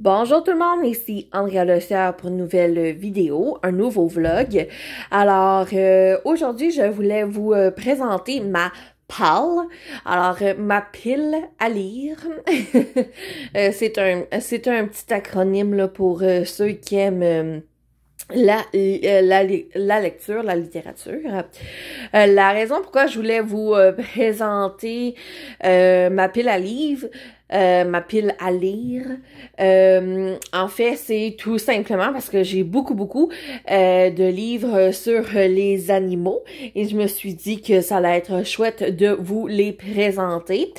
Bonjour tout le monde, ici Andrea Lecière pour une nouvelle vidéo, un nouveau vlog. Alors, aujourd'hui, je voulais vous présenter ma PAL. Alors, ma pile à lire. C'est un petit acronyme là, pour ceux qui aiment la lecture, la littérature. La raison pourquoi je voulais vous présenter ma pile à livres, ma pile à lire, en fait, c'est tout simplement parce que j'ai beaucoup de livres sur les animaux et je me suis dit que ça allait être chouette de vous les présenter.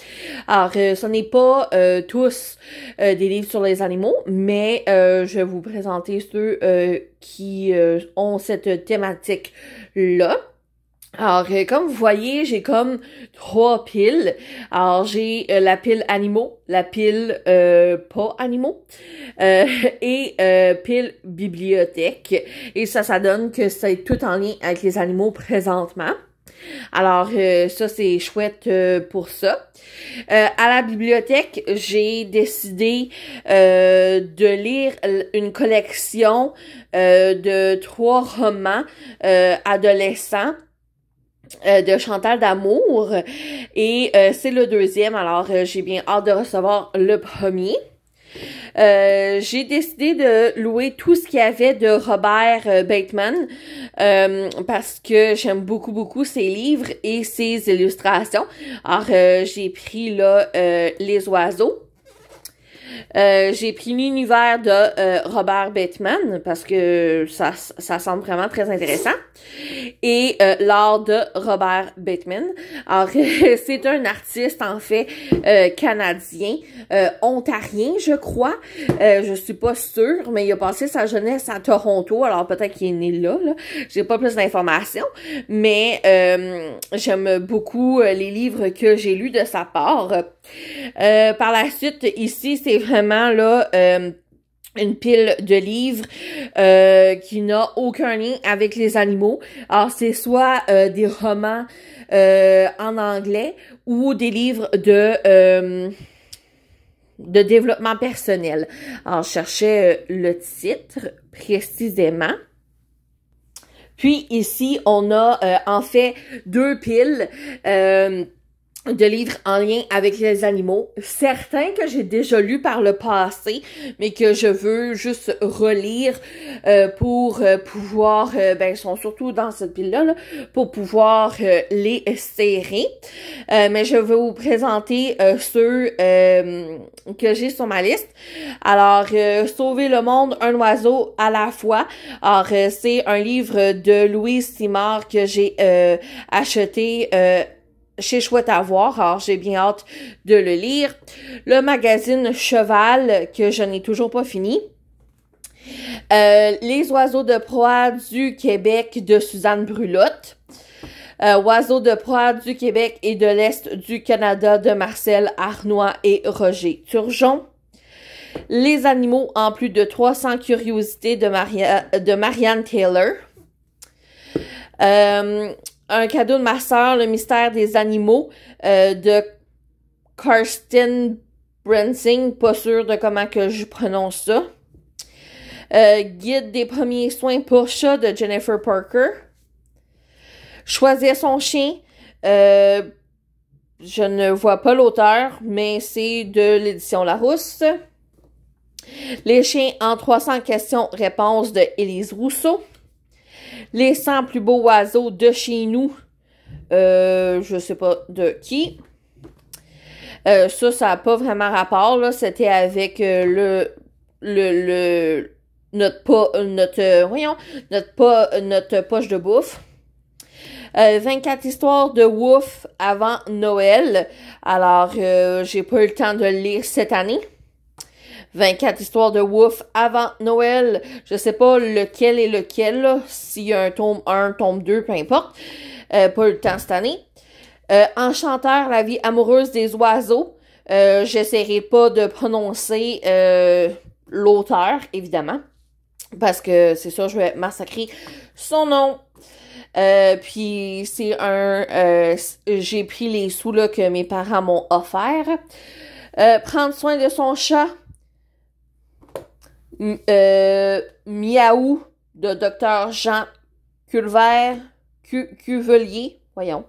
Alors, ce n'est pas tous des livres sur les animaux, mais je vais vous présenter ceux qui ont cette thématique-là. Alors, comme vous voyez, j'ai comme 3 piles. Alors, j'ai la pile animaux, la pile pas animaux et pile bibliothèque. Et ça donne que c'est tout en lien avec les animaux présentement. Alors, ça, c'est chouette pour ça. À la bibliothèque, j'ai décidé de lire une collection de 3 romans adolescents de Chantal d'Amour et c'est le 2e, alors j'ai bien hâte de recevoir le premier. J'ai décidé de louer tout ce qu'il y avait de Robert Bateman parce que j'aime beaucoup ses livres et ses illustrations. Alors j'ai pris là Les oiseaux. J'ai pris l'univers de Robert Bateman parce que ça semble vraiment très intéressant. Et l'art de Robert Bateman. Alors, c'est un artiste, en fait, canadien, ontarien, je crois. Je suis pas sûre, mais il a passé sa jeunesse à Toronto, alors peut-être qu'il est né là. J'ai pas plus d'informations, mais j'aime beaucoup les livres que j'ai lus de sa part. Par la suite, ici, c'est vraiment là une pile de livres qui n'a aucun lien avec les animaux. Alors, c'est soit des romans en anglais ou des livres de développement personnel. Alors, je cherchais le titre précisément. Puis ici, on a en fait 2 piles de livres en lien avec les animaux, certains que j'ai déjà lus par le passé, mais que je veux juste relire pour pouvoir, ils sont surtout dans cette pile-là, pour pouvoir les serrer. Mais je vais vous présenter ceux que j'ai sur ma liste. Alors, Sauver le monde, un oiseau à la fois. Alors, c'est un livre de Louise Simard que j'ai acheté chez Chouette à voir, alors j'ai bien hâte de le lire. Le magazine Cheval, que je n'ai toujours pas fini. Les oiseaux de proie du Québec de Suzanne Brulotte. Oiseaux de proie du Québec et de l'Est du Canada de Marcel Arnois et Roger Turgeon. Les animaux en plus de 300 curiosités de Marianne Taylor. Un cadeau de ma sœur, Le mystère des animaux, de Karsten Brensing, pas sûre de comment que je prononce ça. Guide des premiers soins pour chat de Jennifer Parker. Choisir son chien, je ne vois pas l'auteur, mais c'est de l'édition Larousse. Les chiens en 300 questions-réponses de Élise Rousseau. Les 100 plus beaux oiseaux de chez nous, je sais pas de qui. Ça n'a pas vraiment rapport, là. C'était avec notre poche de bouffe. 24 histoires de Wouf avant Noël. Alors, j'ai pas eu le temps de le lire cette année. 24 histoires de Wouf avant Noël. Je sais pas lequel est lequel, là. S'il y a un tome 1, tome 2, peu importe. Pas eu le temps cette année. Enchanteur, la vie amoureuse des oiseaux. J'essaierai pas de prononcer l'auteur, évidemment. Parce que c'est ça, je vais massacrer son nom. Puis c'est j'ai pris les sous là que mes parents m'ont offert. Prendre soin de son chat. Miaou de Dr. Jean Cuvelier, voyons.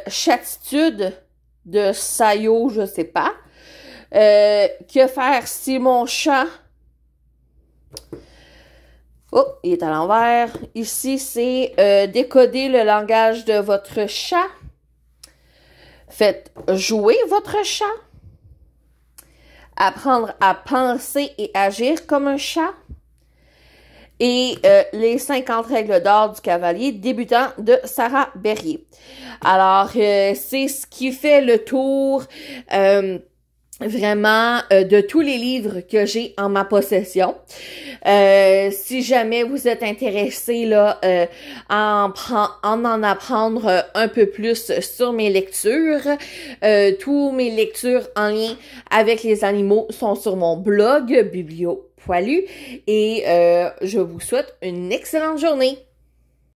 Chatitude de Sayo, je sais pas. Que faire si mon chat... Oh, il est à l'envers. Ici, c'est décoder le langage de votre chat. Faites jouer votre chat. Apprendre à penser et agir comme un chat. Et les 50 règles d'or du cavalier débutant de Sarah Berrier. Alors, c'est ce qui fait le tour vraiment de tous les livres que j'ai en ma possession. Si jamais vous êtes intéressé là en apprendre un peu plus sur mes lectures, tous mes lectures en lien avec les animaux sont sur mon blog Biblio Poilu et je vous souhaite une excellente journée.